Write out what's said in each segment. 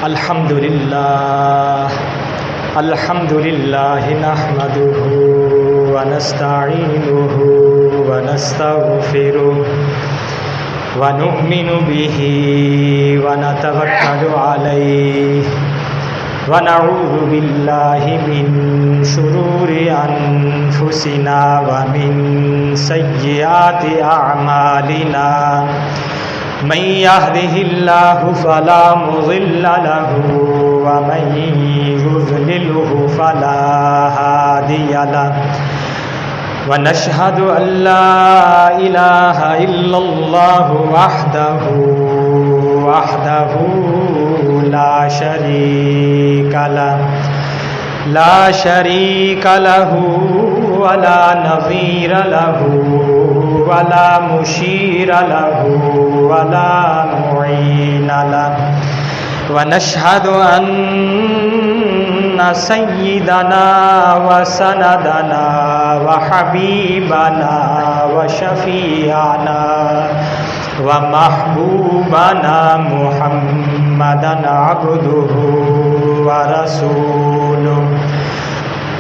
الحمد لله نحمده ونستعينه ونستغفره ونؤمن به ونتوكل عليه ونعوذ بالله من شرور أنفسنا ومن سيئات أعمالنا من يهده الله فلا مضل له ومن يضلله فلا هادي له ونشهد أن لا إله إلا الله وحده لا شريك له ولا نظير له ولا مشير له ولا معين له ونشهد أن سيدنا وسندنا وحبيبنا وشفيعنا ومحبوبنا محمدا عبده ورسوله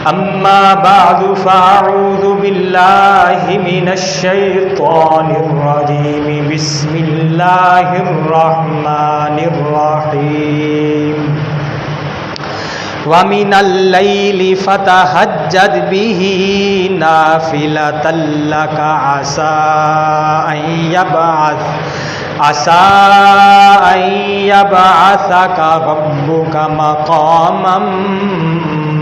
أما بعد فأعوذ بالله من الشيطان الرجيم بسم الله الرحمن الرحيم ومن الليل فتهجد به نافلة لك عسى أن يبعثك ربك مقاما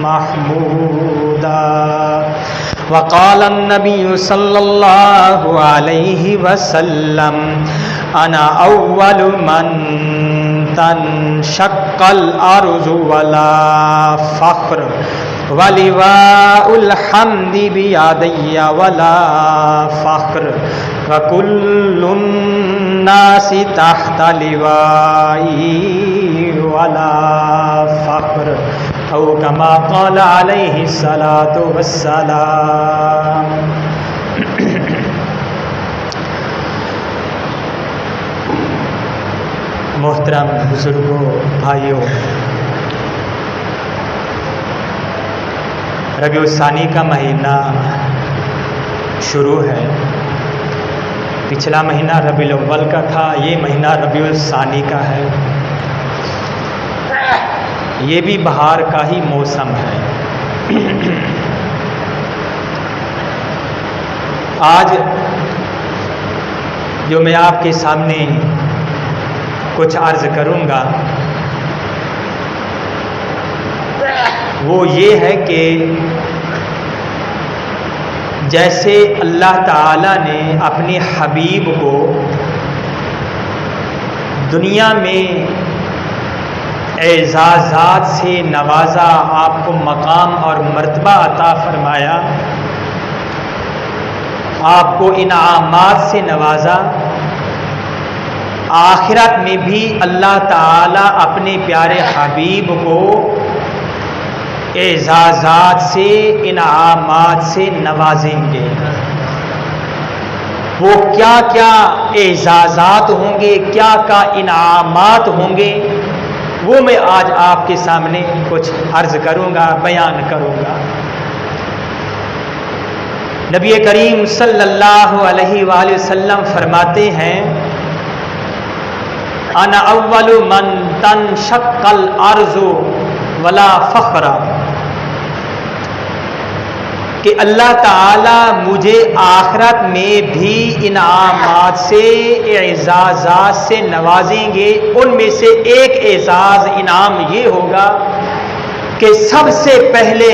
محمودا وقال النبي صلى الله عليه وسلم أنا أول من تنشق الأرض ولا فخر ولواء الحمد بيدي ولا فخر وكل الناس تحت لوائي ولا فخر أو كما قال عليه الصلاة والسلام. محترم بزرگوں، بھائیوں، ربیع الثانی کا مہینہ شروع ہے. پچھلا مہینہ ربیع الاول کا تھا، یہ مہینہ ربیع الثانی کا ہے. یہ بھی بہار کا ہی موسم ہے. آج جو میں آپ کے سامنے کچھ عرض کروں گا وہ یہ ہے کہ جیسے اللہ تعالیٰ نے اپنے حبیب کو دنیا میں اعزازات سے نوازا، آپ کو مقام اور مرتبہ عطا فرمایا، آپ کو انعامات سے نوازا، آخرت میں بھی اللہ تعالیٰ اپنے پیارے حبیب کو اعزازات سے، انعامات سے نوازیں گے. وہ کیا کیا اعزازات ہوں گے، کیا کیا انعامات ہوں گے، وہ میں آج آپ کے سامنے کچھ عرض کروں گا، بیان کروں گا. نبی کریم صلی اللہ علیہ وآلہ وسلم فرماتے ہیں انا اول من تنشق الارض ولا فخر، کہ اللہ تعالی مجھے آخرت میں بھی انعامات سے، اعزازات سے نوازیں گے. ان میں سے ایک اعزاز، انعام یہ ہوگا کہ سب سے پہلے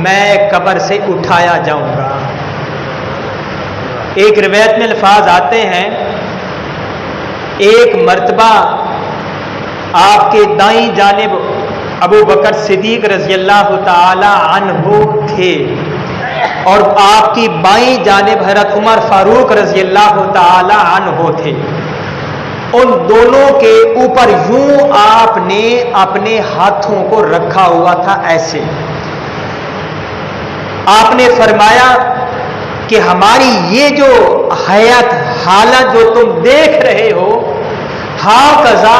میں قبر سے اٹھایا جاؤں گا. ایک روایت میں الفاظ آتے ہیں ایک مرتبہ آپ کے دائیں جانب ابو بکر صدیق رضی اللہ تعالی عنہ تھے اور آپ کی بائیں جانب حضرت عمر فاروق رضی اللہ تعالی عنہ تھے. ان دونوں کے اوپر یوں آپ نے اپنے ہاتھوں کو رکھا ہوا تھا ایسے. آپ نے فرمایا کہ ہماری یہ جو حالت جو تم دیکھ رہے ہو، ہاکذا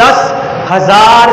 10,000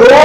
2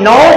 9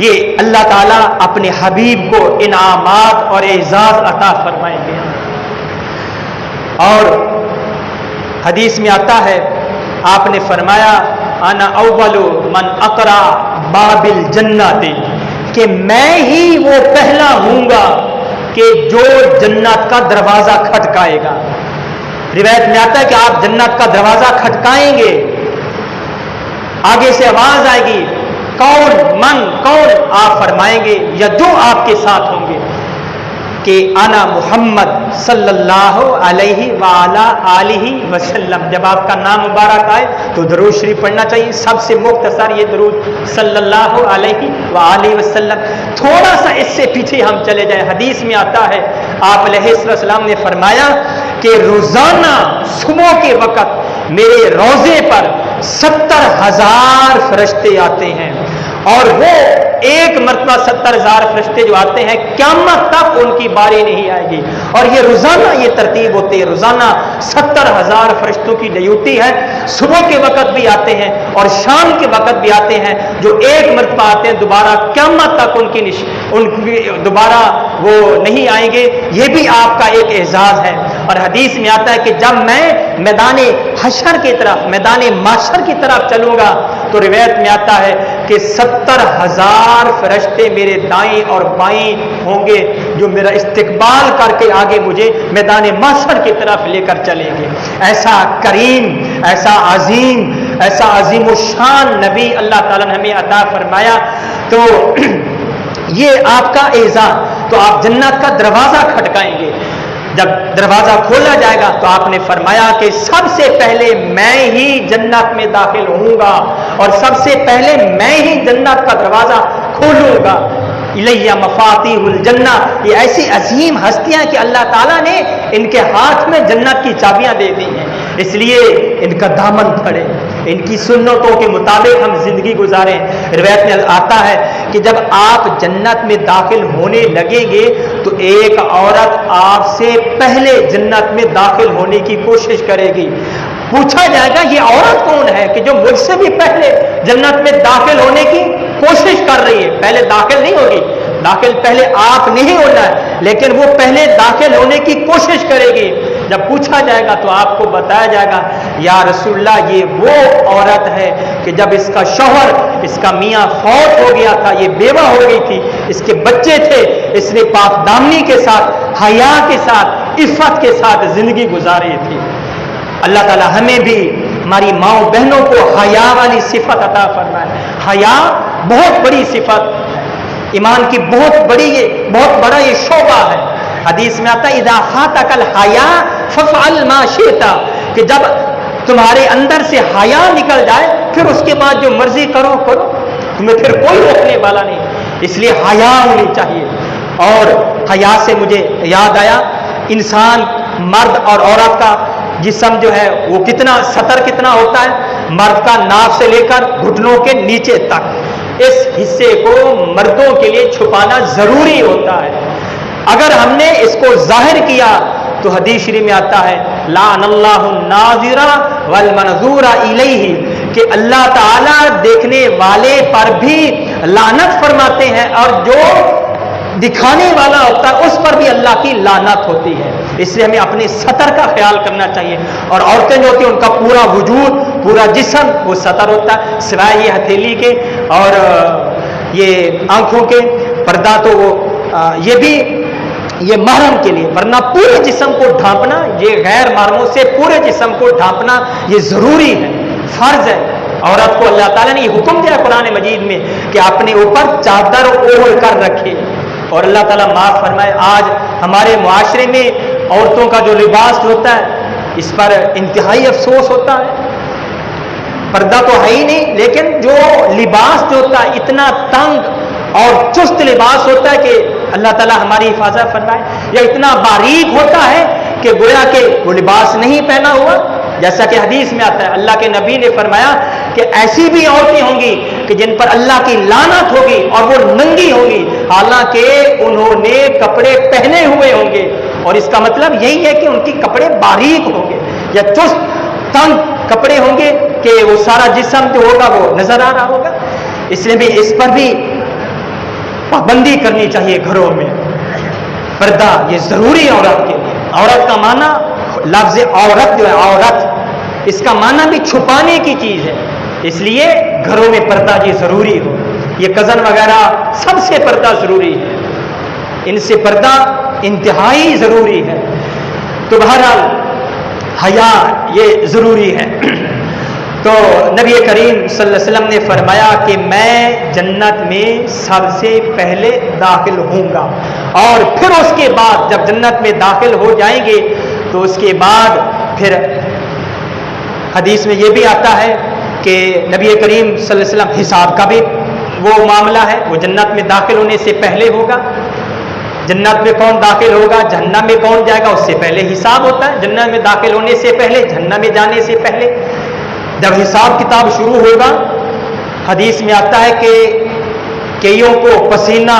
یہ اللہ تعالیٰ اپنے حبیب کو انعامات اور اعزاز عطا فرمائیں گے. اور حدیث میں آتا ہے آپ نے فرمایا انا اول من اقرا باب الجنت، کہ میں ہی وہ پہلا ہوں گا کہ جو جنت کا دروازہ کھٹکائے گا. روایت میں آتا ہے کہ آپ جنت کا دروازہ کھٹکائیں گے، آگے سے آواز آئے گی کون کون، آپ فرمائیں گے یا جو آپ کے ساتھ ہوں گے کہ انا محمد صلی اللہ علیہ وآلہ آلہ وسلم. جب آپ کا نام مبارک آئے تو درود شریف پڑھنا چاہیے. سب سے مختصر یہ درود صلی اللہ علیہ وآلہ وسلم. تھوڑا سا اس سے پیچھے ہم چلے جائیں. حدیث میں آتا ہے آپ علیہ السلام نے فرمایا کہ روزانہ صبح کے وقت میرے روضے پر 70,000 فرشتے آتے ہیں، اور وہ ایک مرتبہ 70,000 فرشتے جو آتے ہیں قیامت تک ان کی باری نہیں آئے گی. اور یہ روزانہ یہ ترتیب ہوتی ہے، روزانہ 70,000 فرشتوں کی ڈیوٹی ہے. صبح کے وقت بھی آتے ہیں اور شام کے وقت بھی آتے ہیں، جو ایک مرتبہ آتے ہیں دوبارہ قیامت تک ان کی دوبارہ وہ نہیں آئیں گے. یہ بھی آپ کا ایک اعزاز ہے. اور حدیث میں آتا ہے کہ جب میں میدان حشر کی طرف، میدان محشر کی طرف چلوں گا تو روایت میں آتا ہے کہ 70,000 فرشتے میرے دائیں اور بائیں ہوں گے جو میرا استقبال کر کے آگے مجھے میدان محشر کی طرف لے کر چلیں گے. ایسا کریم، ایسا عظیم الشان نبی اللہ تعالیٰ نے ہمیں عطا فرمایا. تو یہ آپ کا اعزاز. تو آپ جنت کا دروازہ کھٹکائیں گے. جب دروازہ کھولا جائے گا تو آپ نے فرمایا کہ سب سے پہلے میں ہی جنت میں داخل ہوں گا اور سب سے پہلے میں ہی جنت کا دروازہ کھولوں گا. الیہ مفاتیح الجنہ، یہ ایسی عظیم ہستیاں کہ اللہ تعالیٰ نے ان کے ہاتھ میں جنت کی چابیاں دے دی ہیں. اس لیے ان کا دامن پھڑے، ان کی سنتوں کے مطابق ہم زندگی گزاریں. روایت میں آتا ہے کہ جب آپ جنت میں داخل ہونے لگیں گے تو ایک عورت آپ سے پہلے جنت میں داخل ہونے کی کوشش کرے گی. پوچھا جائے گا یہ عورت کون ہے کہ جو مجھ سے بھی پہلے جنت میں داخل ہونے کی کوشش کر رہی ہے. پہلے داخل نہیں ہوگی، داخل پہلے آپ نہیں ہونا ہے، لیکن وہ پہلے داخل ہونے کی کوشش کرے گی. جب پوچھا جائے گا تو آپ کو بتایا جائے گا یا رسول اللہ یہ وہ عورت ہے کہ جب اس کا شوہر، اس کا میاں فوت ہو گیا تھا، یہ بیوہ ہو گئی تھی، اس کے بچے تھے، اس نے پاک دامنی کے ساتھ، حیا کے ساتھ، عفت کے ساتھ زندگی گزاری تھی. اللہ تعالی ہمیں بھی ہماری ماؤں بہنوں کو حیا والی صفت عطا فرمائے. حیا بہت بڑی صفت، ایمان کی بہت بڑا یہ شعبہ ہے. حدیث میں آتا ہے اذا فاتک الحیا ففعل ما شئت، کہ جب تمہارے اندر سے حیا نکل جائے پھر اس کے بعد جو مرضی کرو، تمہیں پھر کوئی روکنے والا نہیں. اس لیے حیا ہونی چاہیے. اور حیا سے مجھے یاد آیا انسان، مرد اور عورت کا جسم جو ہے وہ کتنا سطر کتنا ہوتا ہے. مرد کا ناف سے لے کر گھٹنوں کے نیچے تک، اس حصے کو مردوں کے لیے چھپانا ضروری ہوتا ہے. اگر ہم نے اس کو ظاہر کیا تو حدیث شریف میں آتا ہے لعن اللہ الناظر والمنظور الیہ، کہ اللہ تعالیٰ دیکھنے والے پر بھی لعنت فرماتے ہیں اور جو دکھانے والا ہوتا ہے اس پر بھی اللہ کی لعنت ہوتی ہے. اس لیے ہمیں اپنے سطر کا خیال کرنا چاہیے. اور عورتیں جو ہوتی ہیں ان کا پورا وجود، پورا جسم وہ سطر ہوتا ہے، سوائے یہ ہتھیلی کے اور یہ آنکھوں کے پردہ، تو وہ یہ محرم کے لیے، ورنہ پورے جسم کو ڈھانپنا، یہ غیر محرموں سے پورے جسم کو ڈھانپنا یہ ضروری ہے، فرض ہے. عورت کو اللہ تعالیٰ نے یہ حکم دیا قرآن مجید میں کہ اپنے اوپر چادر اوڑھ کر رکھے. اور اللہ تعالیٰ معاف فرمائے آج ہمارے معاشرے میں عورتوں کا جو لباس ہوتا ہے اس پر انتہائی افسوس ہوتا ہے. پردہ تو ہے ہی نہیں، لیکن جو لباس جو ہوتا ہے اتنا تنگ اور چست لباس ہوتا ہے کہ اللہ تعالیٰ ہماری حفاظت فرمائے، یا اتنا باریک ہوتا ہے کہ گویا کہ وہ لباس نہیں پہنا ہوا. جیسا کہ حدیث میں آتا ہے اللہ کے نبی نے فرمایا کہ ایسی بھی عورتیں ہوں گی کہ جن پر اللہ کی لعنت ہوگی اور وہ ننگی ہوں گی حالانکہ انہوں نے کپڑے پہنے ہوئے ہوں گے. اور اس کا مطلب یہی ہے کہ ان کے کپڑے باریک ہوں گے یا چست تنگ کپڑے ہوں گے کہ وہ سارا جسم جو ہوگا وہ نظر آ رہا ہوگا. اس لیے بھی اس پر بھی پابندی کرنی چاہیے گھروں میں. پردہ یہ ضروری ہے عورت کے لیے. عورت کا معنی لفظ عورت جو ہے عورت اس کا معنی بھی چھپانے کی چیز ہے. اس لیے گھروں میں پردہ یہ ضروری ہو. یہ کزن وغیرہ سب سے پردہ ضروری ہے. ان سے پردہ انتہائی ضروری ہے. تو بہرحال حیا یہ ضروری ہے. تو نبی کریم صلی اللہ علیہ وسلم نے فرمایا کہ میں جنت میں سب سے پہلے داخل ہوں گا، اور پھر اس کے بعد جب جنت میں داخل ہو جائیں گے تو اس کے بعد پھر حدیث میں یہ بھی آتا ہے کہ نبی کریم صلی اللہ علیہ وسلم حساب کا بھی وہ معاملہ ہے، وہ جنت میں داخل ہونے سے پہلے ہوگا. جنت میں کون داخل ہوگا، جہنم میں کون جائے گا، اس سے پہلے حساب ہوتا ہے. جنت میں داخل ہونے سے پہلے، جہنم میں جانے سے پہلے جب حساب کتاب شروع ہوگا، حدیث میں آتا ہے کہ کئیوں کو پسینہ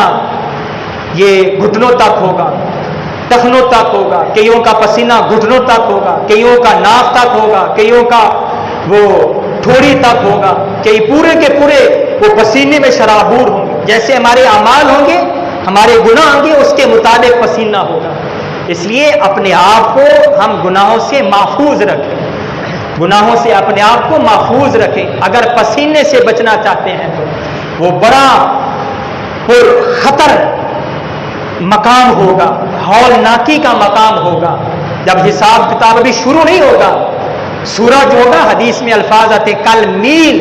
یہ گھٹنوں تک ہوگا، ٹخنوں تک ہوگا، کئیوں کا پسینہ گھٹنوں تک ہوگا، کئیوں کا ناف تک ہوگا، کئیوں کا وہ تھوڑی تک ہوگا، کئی پورے کے پورے وہ پسینے میں شرابور ہوں گے. جیسے ہمارے اعمال ہوں گے، ہمارے گناہ ہوں گے، اس کے مطابق پسینہ ہوگا. اس لیے اپنے آپ کو ہم گناہوں سے محفوظ رکھیں، گناہوں سے اپنے آپ کو محفوظ رکھیں. اگر پسینے سے بچنا چاہتے ہیں تو وہ بڑا پر خطر مقام ہوگا، ہولناکی کا مقام ہوگا. جب حساب کتاب ابھی شروع نہیں ہوگا، سورج ہوگا، حدیث میں الفاظ آتے کل میل،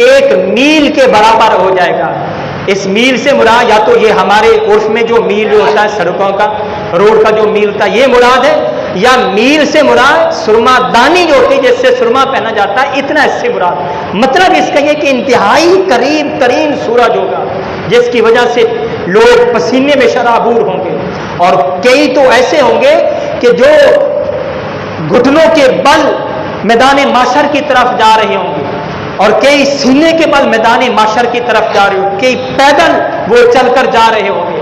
1 میل کے برابر ہو جائے گا. اس میل سے مراد یا تو یہ ہمارے عرف میں جو میل جو ہوتا ہے سڑکوں کا، روڈ کا جو میل ہوتا ہے یہ مراد ہے، یا میل سے مراد سرما دانی جو ہوتی ہے جس سے سرما پہنا جاتا ہے، اتنا اس سے مراد. مطلب اس کا یہ کہ انتہائی قریب ترین سورج ہوگا جس کی وجہ سے لوگ پسینے میں شرابور ہوں گے. اور کئی تو ایسے ہوں گے کہ جو گھٹنوں کے بل میدان معاشر کی طرف جا رہے ہوں گے، اور کئی سینے کے بل میدان معاشر کی طرف جا رہے ہوں گے، کئی پیدل وہ چل کر جا رہے ہوں گے.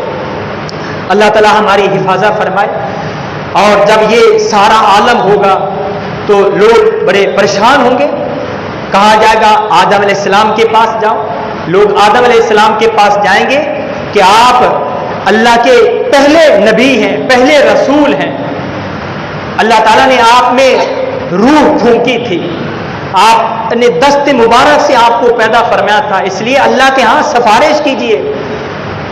اللہ تعالی ہماری حفاظت فرمائے. اور جب یہ سارا عالم ہوگا تو لوگ بڑے پریشان ہوں گے. کہا جائے گا آدم علیہ السلام کے پاس جاؤ. لوگ آدم علیہ السلام کے پاس جائیں گے کہ آپ اللہ کے پہلے نبی ہیں، پہلے رسول ہیں. اللہ تعالیٰ نے آپ میں روح پھونکی تھی، آپ نے دست مبارک سے آپ کو پیدا فرمایا تھا. اس لیے اللہ کے ہاں سفارش کیجئے.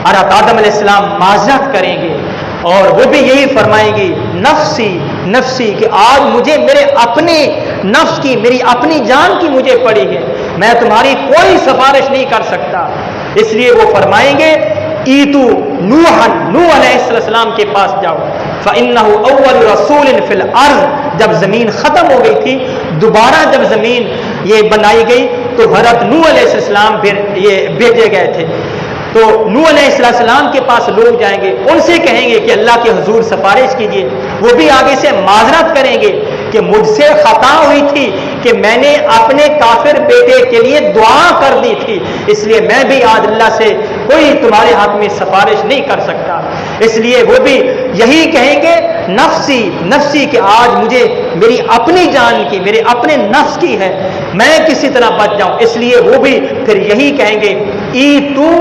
اور آدم علیہ السلام معذرت کریں گے اور وہ بھی یہی فرمائیں گے نفسی نفسی، کہ آج مجھے میرے اپنے نفس کی، میری اپنی جان کی مجھے پڑی ہے، میں تمہاری کوئی سفارش نہیں کر سکتا. اس لیے وہ فرمائیں گے ایتو نوح علیہ السلام کے پاس جاؤ فإنه اول رسول فی الارض. جب زمین ختم ہو گئی تھی، دوبارہ جب زمین یہ بنائی گئی تو حضرت نوح علیہ السلام پھر یہ بھیجے گئے تھے. تو نوح علیہ السلام کے پاس لوگ جائیں گے، ان سے کہیں گے کہ اللہ کے حضور سفارش کیجیے. وہ بھی آگے سے معذرت کریں گے کہ مجھ سے خطا ہوئی تھی کہ میں نے اپنے کافر بیٹے کے لیے دعا کر دی تھی، اس لیے میں بھی آج اللہ سے کوئی تمہارے ہاتھ میں سفارش نہیں کر سکتا. اس لیے وہ بھی یہی کہیں گے نفسی نفسی، کہ آج مجھے میری اپنی جان کی، میرے اپنے نفس کی ہے، میں کسی طرح بچ جاؤں. اس لیے وہ بھی پھر یہی کہیں گے ایتو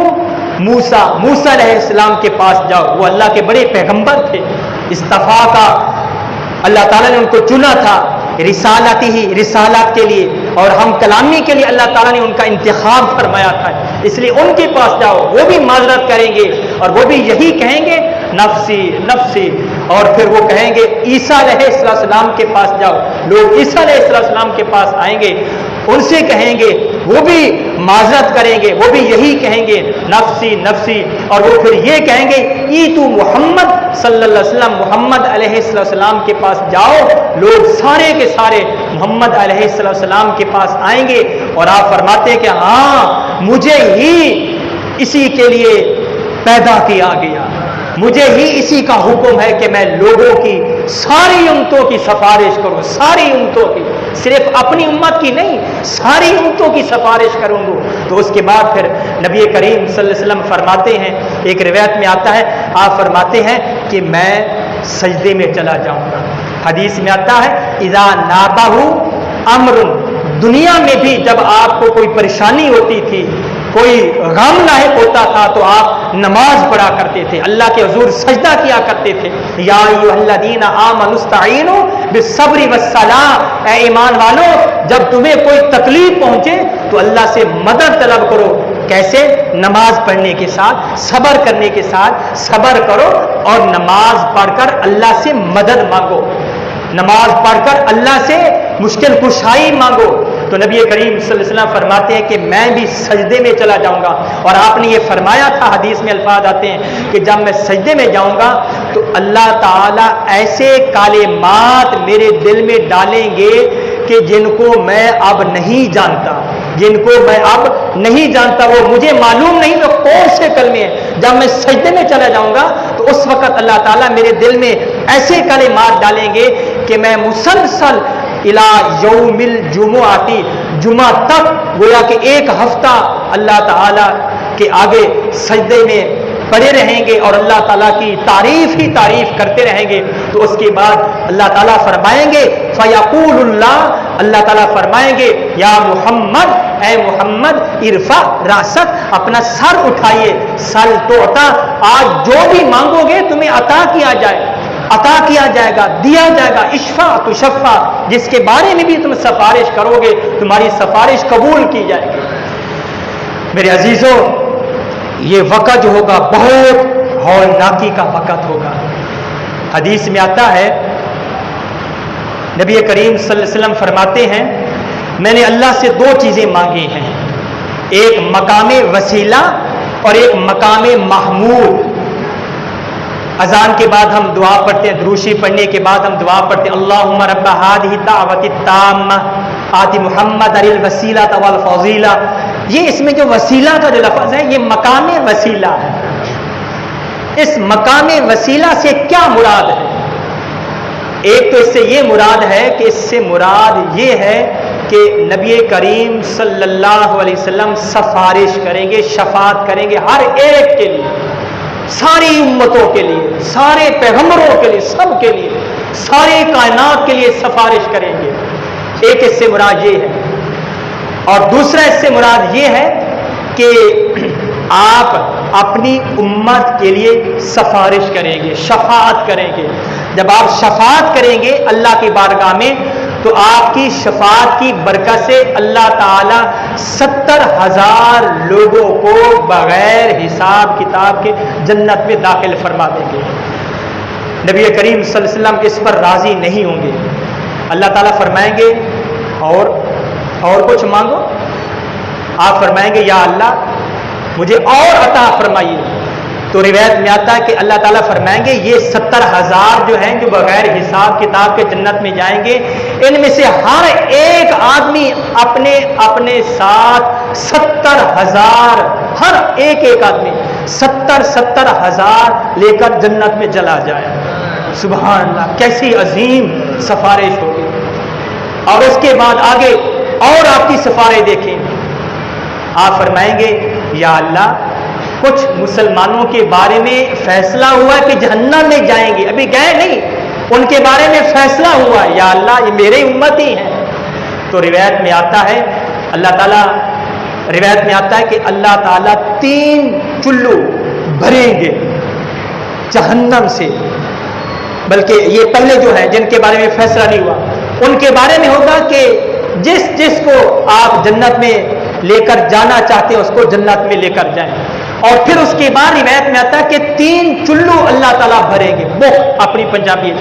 موسیٰ علیہ السلام کے پاس جاؤ. وہ اللہ کے بڑے پیغمبر تھے، استفا کا اللہ تعالیٰ نے ان کو چنا تھا رسالت کے لیے، اور ہم کلامی کے لیے اللہ تعالیٰ نے ان کا انتخاب فرمایا تھا. اس لیے ان کے پاس جاؤ. وہ بھی معذرت کریں گے اور وہ بھی یہی کہیں گے نفسی نفسی. اور پھر وہ کہیں گے عیسیٰ علیہ السلام کے پاس جاؤ. لوگ عیسیٰ علیہ السلام کے پاس آئیں گے، ان سے کہیں گے، وہ بھی معذرت کریں گے، وہ بھی یہی کہیں گے نفسی نفسی. اور وہ پھر یہ کہیں گے ایتو محمد صلی اللہ علیہ وسلم، محمد علیہ السلام کے پاس جاؤ. لوگ سارے کے سارے محمد علیہ السلام کے پاس آئیں گے اور آپ فرماتے ہیں کہ ہاں مجھے ہی اسی کے لیے پیدا کیا گیا، مجھے ہی اسی کا حکم ہے کہ میں لوگوں کی ساری امتوں کی سفارش کروں، ساری امتوں کی، صرف اپنی امت کی نہیں، ساری امتوں کی سفارش کروں گا. تو اس کے بعد پھر نبی کریم صلی اللہ علیہ وسلم فرماتے ہیں، ایک روایت میں آتا ہے آپ فرماتے ہیں کہ میں سجدے میں چلا جاؤں گا. حدیث میں آتا ہے اذا نابہ امر، دنیا میں بھی جب آپ کو کوئی پریشانی ہوتی تھی، کوئی غم لاحق ہوتا تھا تو آپ نماز پڑھا کرتے تھے، اللہ کے حضور سجدہ کیا کرتے تھے۔ یا ایھا الذین آمنوا استعینوا بالصبر والصلاۃ، اے ایمان والو جب تمہیں کوئی تکلیف پہنچے تو اللہ سے مدد طلب کرو۔ کیسے؟ نماز پڑھنے کے ساتھ، صبر کرنے کے ساتھ صبر کرو اور نماز پڑھ کر اللہ سے مدد مانگو، نماز پڑھ کر اللہ سے مشکل کشائی مانگو۔ تو نبی کریم صلی اللہ علیہ وسلم فرماتے ہیں کہ میں بھی سجدے میں چلا جاؤں گا، اور آپ نے یہ فرمایا تھا، حدیث میں الفاظ آتے ہیں کہ جب میں سجدے میں جاؤں گا تو اللہ تعالیٰ ایسے کلمات میرے دل میں ڈالیں گے کہ جن کو میں اب نہیں جانتا، جن کو میں اب نہیں جانتا، وہ مجھے معلوم نہیں وہ کون سے کلمے ہیں۔ جب میں سجدے میں چلا جاؤں گا تو اس وقت اللہ تعالیٰ میرے دل میں ایسے کلمات ڈالیں گے کہ میں مسلسل الی یوم الجمعہ، جمعہ تک، گویا کہ ایک ہفتہ اللہ تعالیٰ کے آگے سجدے میں پڑے رہیں گے اور اللہ تعالیٰ کی تعریف ہی تعریف کرتے رہیں گے۔ تو اس کے بعد اللہ تعالیٰ فرمائیں گے فیقول اللہ تعالیٰ فرمائیں گے یا محمد، اے محمد ارفع راسک، اپنا سر اٹھائیے، سل تو عطا، آج جو بھی مانگو گے تمہیں عطا کیا جائے گا، دیا جائے گا، اشفع تشفع، جس کے بارے میں بھی تم سفارش کرو گے تمہاری سفارش قبول کی جائے گی۔ میرے عزیزوں، یہ وقت جو ہوگا بہت ہولناکی کا وقت ہوگا۔ حدیث میں آتا ہے، نبی کریم صلی اللہ علیہ وسلم فرماتے ہیں میں نے اللہ سے دو چیزیں مانگی ہیں، ایک مقام وسیلہ اور ایک مقام محمود۔ اذان کے بعد ہم دعا پڑھتے ہیں، دروشی پڑھنے کے بعد ہم دعا پڑھتے ہیں اللہم رب ہذہ الدعوۃ التامہ آت محمد الوسیلۃ والفضیلہ۔ یہ اس میں جو وسیلہ کا جو لفظ ہے یہ مقام وسیلہ ہے۔ اس مقام وسیلہ سے کیا مراد ہے؟ ایک تو اس سے یہ مراد ہے کہ اس سے مراد یہ ہے کہ نبی کریم صلی اللہ علیہ وسلم سفارش کریں گے، شفاعت کریں گے ہر ایک کے لیے، ساری امتوں کے لیے، سارے پیغمبروں کے لیے، سب کے لیے، ساری کائنات کے لیے سفارش کریں گے۔ ایک اس سے مراد یہ ہے، اور دوسرا اس سے مراد یہ ہے کہ آپ اپنی امت کے لیے سفارش کریں گے، شفاعت کریں گے۔ جب آپ شفاعت کریں گے اللہ کی بارگاہ میں تو آپ کی شفاعت کی برکت سے اللہ تعالی 70,000 لوگوں کو بغیر حساب کتاب کے جنت میں داخل فرما دیں گے۔ نبی کریم صلی اللہ علیہ وسلم اس پر راضی نہیں ہوں گے۔ اللہ تعالیٰ فرمائیں گے اور کچھ مانگو، آپ فرمائیں گے یا اللہ مجھے اور عطا فرمائیے۔ تو روایت میں آتا ہے کہ اللہ تعالیٰ فرمائیں گے یہ 70,000 جو ہیں جو بغیر حساب کتاب کے جنت میں جائیں گے، ان میں سے ہر ایک آدمی اپنے اپنے ساتھ 70,000، ہر ایک آدمی 70,000 لے کر جنت میں چلا جائے۔ سبحان اللہ، کیسی عظیم سفارش ہوگی۔ اور اس کے بعد آگے اور آپ کی سفارش دیکھیں، آپ فرمائیں گے یا اللہ کچھ مسلمانوں کے بارے میں فیصلہ ہوا ہے کہ جہنم میں جائیں گے، ابھی گئے نہیں، ان کے بارے میں فیصلہ ہوا ہے، یا اللہ یہ میرے امتی ہیں۔ تو روایت میں آتا ہے کہ اللہ تعالیٰ 3 چلو بھریں گے جہنم سے، بلکہ یہ پہلے جو ہیں جن کے بارے میں فیصلہ نہیں ہوا ان کے بارے میں ہوگا کہ جس کو آپ جنت میں لے کر جانا چاہتے ہیں اس کو جنت میں لے کر جائیں۔ اور پھر اس کے بعد روایت میں آتا ہے کہ 3 چلو اللہ تعالیٰ بھریں گے، بخ اپنی پنجابی،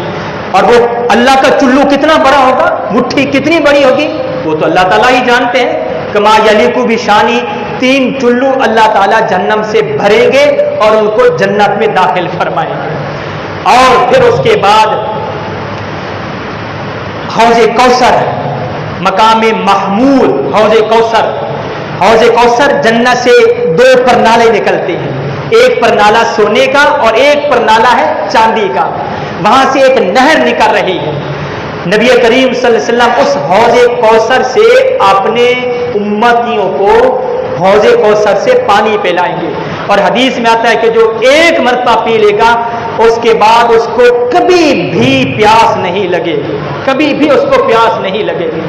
اور وہ اللہ کا چلو کتنا بڑا ہوگا، مٹھی کتنی بڑی ہوگی وہ تو اللہ تعالیٰ ہی جانتے ہیں۔ کما یلیکو بشانی، 3 چلو اللہ تعالیٰ جہنم سے بھریں گے اور ان کو جنت میں داخل فرمائیں گے۔ اور پھر اس کے بعد حوض کوثر، مقام محمود، حوض کوثر جنت سے 2 پرنالے نکلتے ہیں، ایک پرنالہ سونے کا اور ایک پرنالہ ہے چاندی کا، وہاں سے ایک نہر نکل رہی ہے۔ نبی کریم صلی اللہ علیہ وسلم اس حوض کوثر سے اپنے امتیوں کو حوض کوثر سے پانی پلائیں گے، اور حدیث میں آتا ہے کہ جو ایک مرتبہ پی لے گا اس کے بعد اس کو کبھی بھی پیاس نہیں لگے گی، کبھی بھی اس کو پیاس نہیں لگے گی۔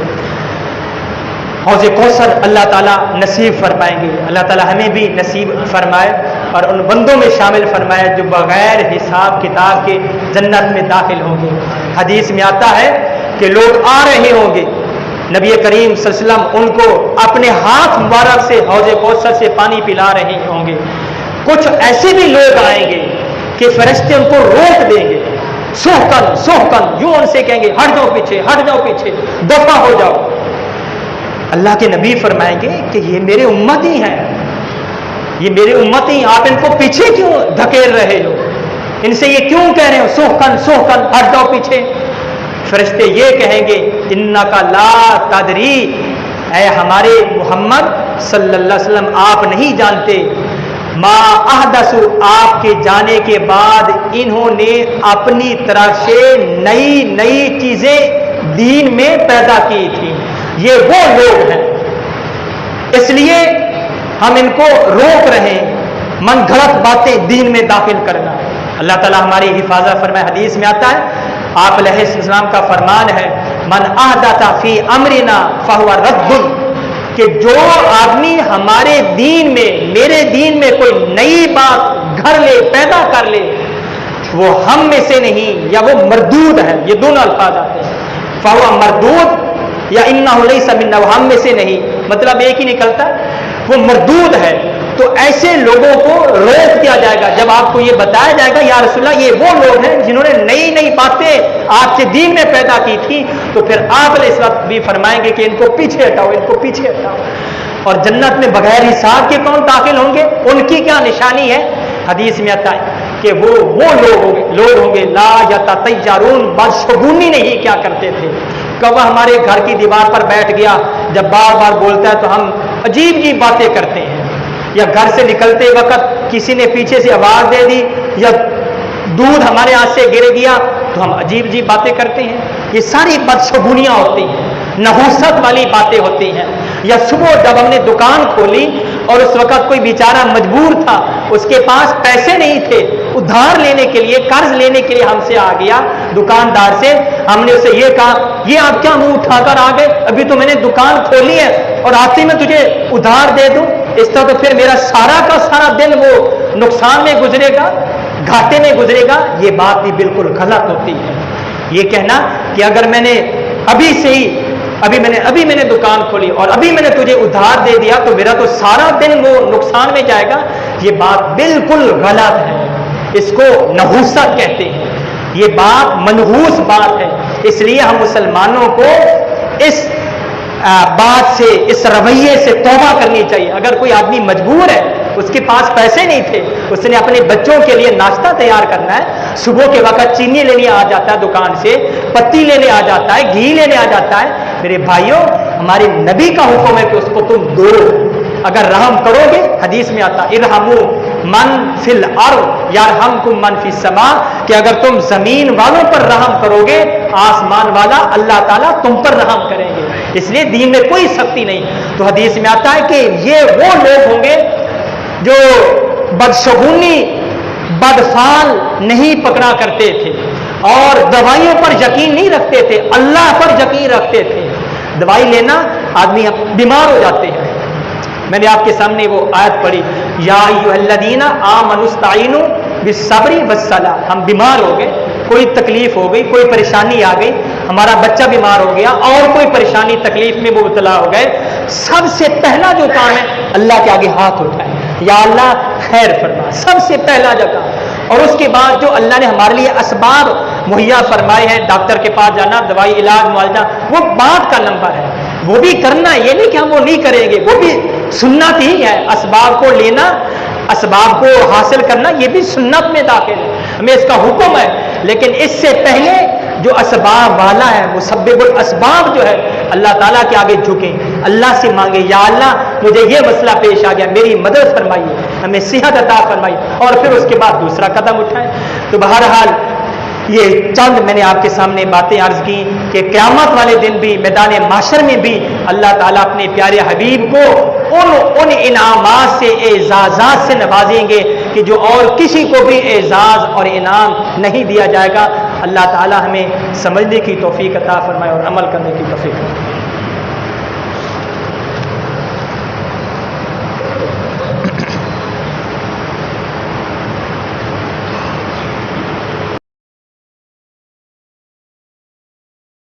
حوض کوثر اللہ تعالیٰ نصیب فرمائیں گے. اللہ تعالیٰ ہمیں بھی نصیب فرمائے اور ان بندوں میں شامل فرمائے جو بغیر حساب کتاب کے جنت میں داخل ہوں گے. حدیث میں آتا ہے کہ لوگ آ رہے ہوں گے، نبی کریم صلی اللہ علیہ وسلم ان کو اپنے ہاتھ مبارک سے حوض کوثر سے پانی پلا رہے ہوں گے. کچھ ایسے بھی لوگ آئیں گے کہ فرشتے ان کو روک دیں گے، سوکن یوں ان سے کہیں گے ہٹ جاؤ پیچھے، ہٹ جاؤ پیچھے، دفع ہو جاؤ. اللہ کے نبی فرمائیں گے کہ یہ میرے امتی ہیں، یہ میرے امتی، آپ ان کو پیچھے کیوں دھکیل رہے ہو، ان سے یہ کیوں کہہ رہے ہو سوکن ہٹ جاؤ پیچھے. فرشتے یہ کہیں گے انکا لا تدری، اے ہمارے محمد صلی اللہ علیہ وسلم آپ نہیں جانتے، ما احدث، آپ کے جانے کے بعد انہوں نے اپنی طرف سے نئی چیزیں دین میں پیدا کی تھی. یہ وہ لوگ ہیں، اس لیے ہم ان کو روک رہے ہیں من گھڑت باتیں دین میں داخل کرنا. اللہ تعالیٰ ہماری حفاظت فرمائے. حدیث میں آتا ہے، آپ علیہ السلام کا فرمان ہے من احدث فی امرنا فہو رد، کہ جو آدمی ہمارے دین میں، میرے دین میں کوئی نئی بات گھڑ لے، پیدا کر لے، وہ ہم میں سے نہیں یا وہ مردود ہے. یہ دونوں الفاظ آتے ہیں، فہو مردود یا انہ لیس منا، وہ ہم میں سے نہیں، مطلب ایک ہی نکلتا ہے، وہ مردود ہے. تو ایسے لوگوں کو روک دیا جائے گا. جب آپ کو یہ بتایا جائے گا یا رسول اللہ یہ وہ لوگ ہیں جنہوں نے نئی باتیں آپ کے دین میں پیدا کی تھی، تو پھر آپ علیہ السلام بھی فرمائیں گے کہ ان کو پیچھے ہٹاؤ، ان کو پیچھے ہٹاؤ. اور جنت میں بغیر حساب کے کون داخل ہوں گے، ان کی کیا نشانی ہے؟ حدیث میں آتا ہے کہ وہ لوگ ہوں گے لا یتطیرون، بدشگونی نہیں کیا کرتے تھے. کب ہمارے گھر کی دیوار پر بیٹھ گیا، جب بار بار بولتا ہے تو ہم عجیب باتیں کرتے ہیں، یا گھر سے نکلتے وقت کسی نے پیچھے سے آواز دے دی، یا دودھ ہمارے ہاتھ سے گر گیا تو ہم عجیب باتیں کرتے ہیں. یہ ساری بدشگونیاں ہوتی ہیں، نحوست والی باتیں ہوتی ہیں. یا صبح جب ہم نے دکان کھولی اور اس وقت کوئی بیچارہ مجبور تھا، اس کے پاس پیسے نہیں تھے، ادھار لینے کے لیے، قرض لینے کے لیے ہم سے آ گیا دکاندار سے، ہم نے اسے یہ کہا یہ آپ کیا منہ اٹھا کر آ گئے، ابھی تو میں نے دکان کھولی ہے اور آتے میں تجھے ادھار دے دوں، اس طرح تو پھر میرا سارا کا سارا دن وہ نقصان میں گزرے گا، گھاٹے میں گزرے گا. یہ بات بھی بالکل غلط ہوتی ہے. یہ کہنا کہ اگر میں نے ابھی میں نے دکان کھولی اور ابھی میں نے تجھے ادھار دے دیا تو میرا تو سارا دن وہ نقصان میں جائے گا، یہ بات بالکل غلط ہے. اس کو نحوست کہتے ہیں، یہ بات منحوس بات ہے. اس لیے ہم مسلمانوں کو اس بات سے، اس رویے سے توبہ کرنی چاہیے. اگر کوئی آدمی مجبور ہے، اس کے پاس پیسے نہیں تھے، اس نے اپنے بچوں کے لیے ناشتہ تیار کرنا ہے، صبح کے وقت چینی لینے آ جاتا ہے دکان سے، پتی لینے آ جاتا ہے، گھی لینے آ جاتا ہے. میرے بھائیوں، ہمارے نبی کا حکم ہے کہ اس کو تم دو. اگر رحم کرو گے، حدیث میں آتا ارحموا من فی الارض یرحمکم من فی السماء، کہ اگر تم زمین والوں پر رحم کرو گے، آسمان والا اللہ تعالیٰ تم پر رحم کریں گے. اس لیے دین میں کوئی سختی نہیں. تو حدیث میں آتا ہے کہ یہ وہ لوگ ہوں گے جو بدشگونی، بدفعل نہیں پکڑا کرتے تھے اور دوائیوں پر یقین نہیں رکھتے تھے، اللہ پر یقین رکھتے تھے. دوائی لینا آدمی بیمار ہو جاتے ہیں. میں نے آپ کے سامنے وہ آیت پڑھی، یا ایھا الذین آمنوا استعینوا بالصبر والصلاۃ. ہم بیمار ہو گئے، کوئی تکلیف ہو گئی، کوئی پریشانی آ گئی، ہمارا بچہ بیمار ہو گیا اور کوئی پریشانی تکلیف میں مبتلا ہو گئے، سب سے پہلا جو کام ہے اللہ کے آگے ہاتھ اٹھائیں، یا اللہ خیر فرما، سب سے پہلا جگہ. اور اس کے بعد جو اللہ نے ہمارے لیے اسباب مہیا فرمائے ہیں، ڈاکٹر کے پاس جانا، دوائی، علاج، معالجہ، وہ بات کا نمبر ہے، وہ بھی کرنا. یہ نہیں کہ ہم وہ نہیں کریں گے، وہ بھی سنت ہی ہے. اسباب کو لینا، اسباب کو حاصل کرنا، یہ بھی سنت میں داخل ہے، ہمیں اس کا حکم ہے. لیکن اس سے پہلے جو اسباب والا ہے، مسبب الاسباب جو ہے، اللہ تعالیٰ کے آگے جھکیں، اللہ سے مانگے، یا اللہ مجھے یہ مسئلہ پیش آ گیا، میری مدد فرمائیے، ہمیں صحت عطا فرمائیے، اور پھر اس کے بعد دوسرا قدم اٹھائیں. تو بہرحال یہ چند میں نے آپ کے سامنے باتیں عرض کی کہ قیامت والے دن بھی، میدان محشر میں بھی اللہ تعالیٰ اپنے پیارے حبیب کو ان انعامات سے، اعزازات سے نوازیں گے کہ جو اور کسی کو بھی اعزاز اور انعام نہیں دیا جائے گا. اللہ تعالیٰ ہمیں سمجھنے کی توفیق عطا فرمائے اور عمل کرنے کی توفیق عطا فرمائے.